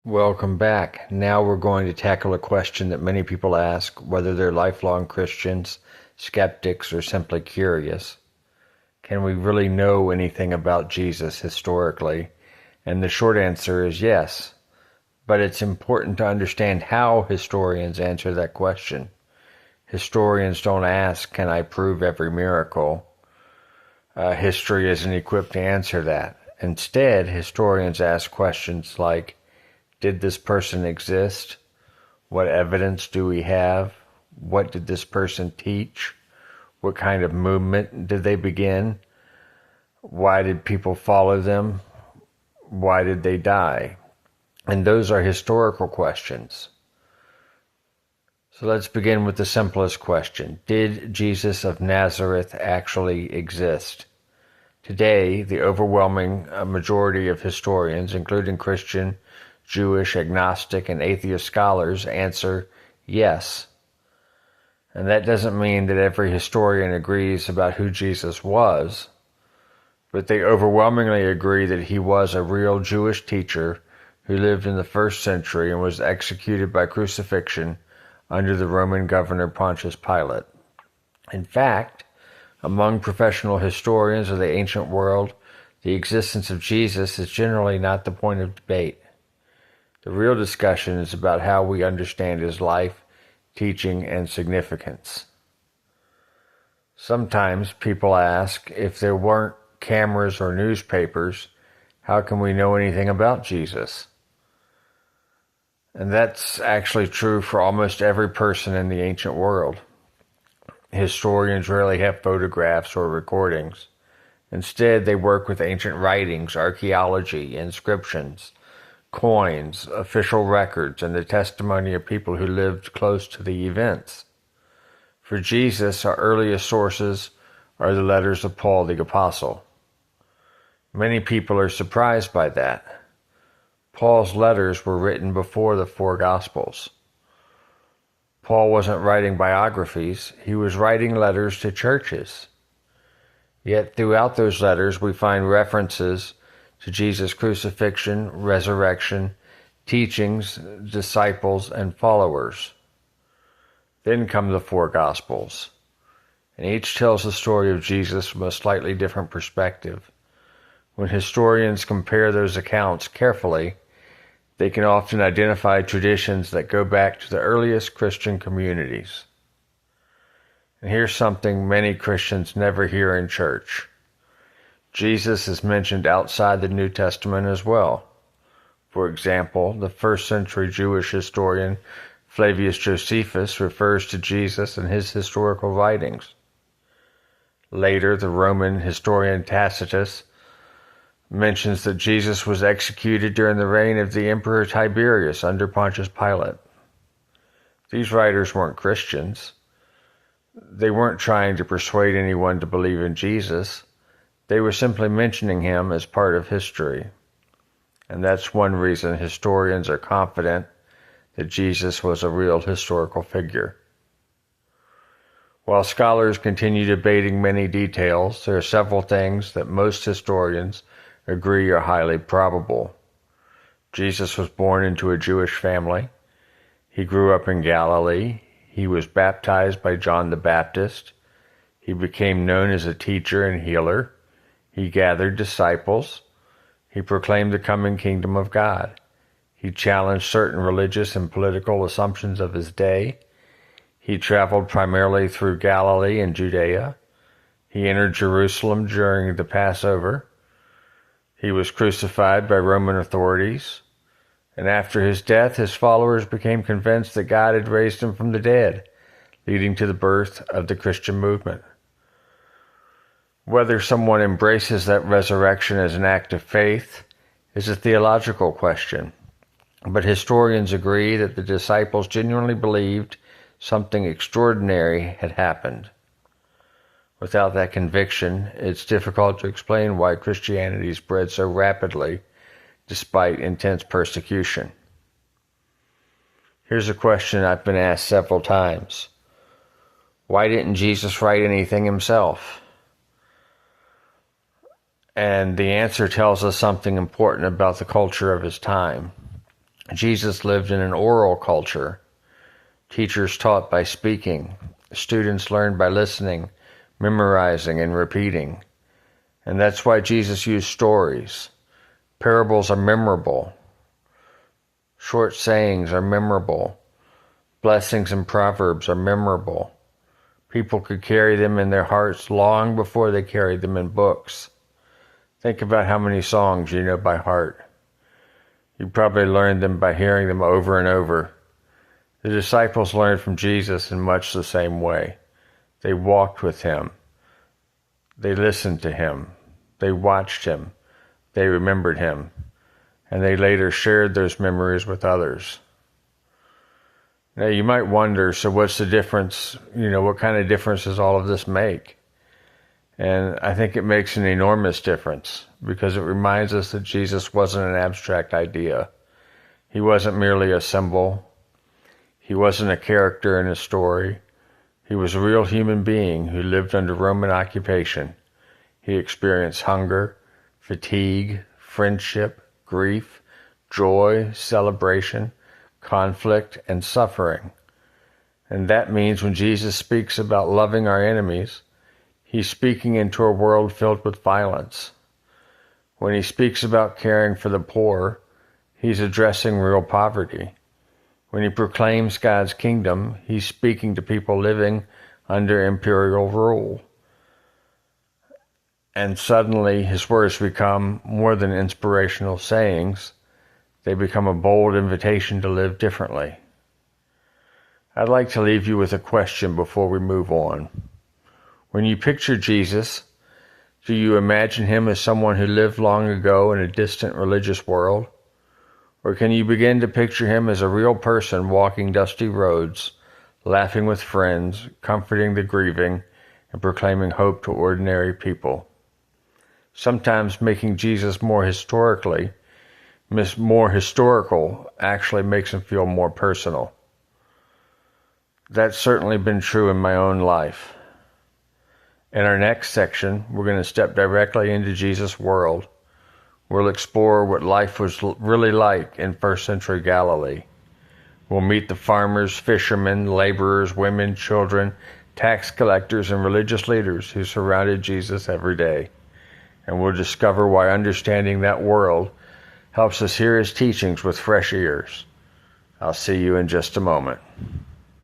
Welcome back. Now we're going to tackle a question that many people ask, whether they're lifelong Christians, skeptics, or simply curious. Can we really know anything about Jesus historically? And the short answer is yes. But it's important to understand how historians answer that question. Historians don't ask, can I prove every miracle? History isn't equipped to answer that. Instead, historians ask questions like, did this person exist? What evidence do we have? What did this person teach? What kind of movement did they begin? Why did people follow them? Why did they die? And those are historical questions. So let's begin with the simplest question. Did Jesus of Nazareth actually exist? Today, the overwhelming majority of historians, including Christian, Jewish, agnostic, and atheist scholars, answer yes. And that doesn't mean that every historian agrees about who Jesus was, but they overwhelmingly agree that he was a real Jewish teacher who lived in the first century and was executed by crucifixion under the Roman governor Pontius Pilate. In fact, among professional historians of the ancient world, the existence of Jesus is generally not the point of debate. The real discussion is about how we understand his life, teaching, and significance. Sometimes people ask, if there weren't cameras or newspapers, how can we know anything about Jesus? And that's actually true for almost every person in the ancient world. Historians rarely have photographs or recordings. Instead, they work with ancient writings, archaeology, inscriptions, coins, official records, and the testimony of people who lived close to the events. For Jesus, our earliest sources are the letters of Paul the Apostle. Many people are surprised by that. Paul's letters were written before the four Gospels. Paul wasn't writing biographies, he was writing letters to churches. Yet throughout those letters we find references to Jesus' crucifixion, resurrection, teachings, disciples, and followers. Then come the four Gospels, and each tells the story of Jesus from a slightly different perspective. When historians compare those accounts carefully, they can often identify traditions that go back to the earliest Christian communities. And here's something many Christians never hear in church. Jesus is mentioned outside the New Testament as well. For example, the first century Jewish historian Flavius Josephus refers to Jesus in his historical writings. Later, the Roman historian Tacitus mentions that Jesus was executed during the reign of the Emperor Tiberius under Pontius Pilate. These writers weren't Christians. They weren't trying to persuade anyone to believe in Jesus. They were simply mentioning him as part of history. And that's one reason historians are confident that Jesus was a real historical figure. While scholars continue debating many details, there are several things that most historians agree are highly probable. Jesus was born into a Jewish family. He grew up in Galilee. He was baptized by John the Baptist. He became known as a teacher and healer. He gathered disciples. He proclaimed the coming kingdom of God. He challenged certain religious and political assumptions of his day. He traveled primarily through Galilee and Judea. He entered Jerusalem during the Passover. He was crucified by Roman authorities. And after his death, his followers became convinced that God had raised him from the dead, leading to the birth of the Christian movement. Whether someone embraces that resurrection as an act of faith is a theological question, but historians agree that the disciples genuinely believed something extraordinary had happened. Without that conviction, it's difficult to explain why Christianity spread so rapidly despite intense persecution. Here's a question I've been asked several times. Why didn't Jesus write anything himself? And the answer tells us something important about the culture of his time. Jesus lived in an oral culture. Teachers taught by speaking. Students learned by listening, memorizing, and repeating. And that's why Jesus used stories. Parables are memorable. Short sayings are memorable. Blessings and proverbs are memorable. People could carry them in their hearts long before they carried them in books. Think about how many songs you know by heart. You probably learned them by hearing them over and over. The disciples learned from Jesus in much the same way. They walked with him. They listened to him. They watched him. They remembered him. And they later shared those memories with others. Now you might wonder, so what's the difference? What kind of difference does all of this make? And I think it makes an enormous difference because it reminds us that Jesus wasn't an abstract idea. He wasn't merely a symbol. He wasn't a character in a story. He was a real human being who lived under Roman occupation. He experienced hunger, fatigue, friendship, grief, joy, celebration, conflict, and suffering. And that means when Jesus speaks about loving our enemies, he's speaking into a world filled with violence. When he speaks about caring for the poor, he's addressing real poverty. When he proclaims God's kingdom, he's speaking to people living under imperial rule. And suddenly his words become more than inspirational sayings. They become a bold invitation to live differently. I'd like to leave you with a question before we move on. When you picture Jesus, do you imagine him as someone who lived long ago in a distant religious world? Or can you begin to picture him as a real person walking dusty roads, laughing with friends, comforting the grieving, and proclaiming hope to ordinary people? Sometimes making Jesus more historical actually makes him feel more personal. That's certainly been true in my own life. In our next section, we're going to step directly into Jesus' world. We'll explore what life was really like in first century Galilee. We'll meet the farmers, fishermen, laborers, women, children, tax collectors, and religious leaders who surrounded Jesus every day. And we'll discover why understanding that world helps us hear his teachings with fresh ears. I'll see you in just a moment.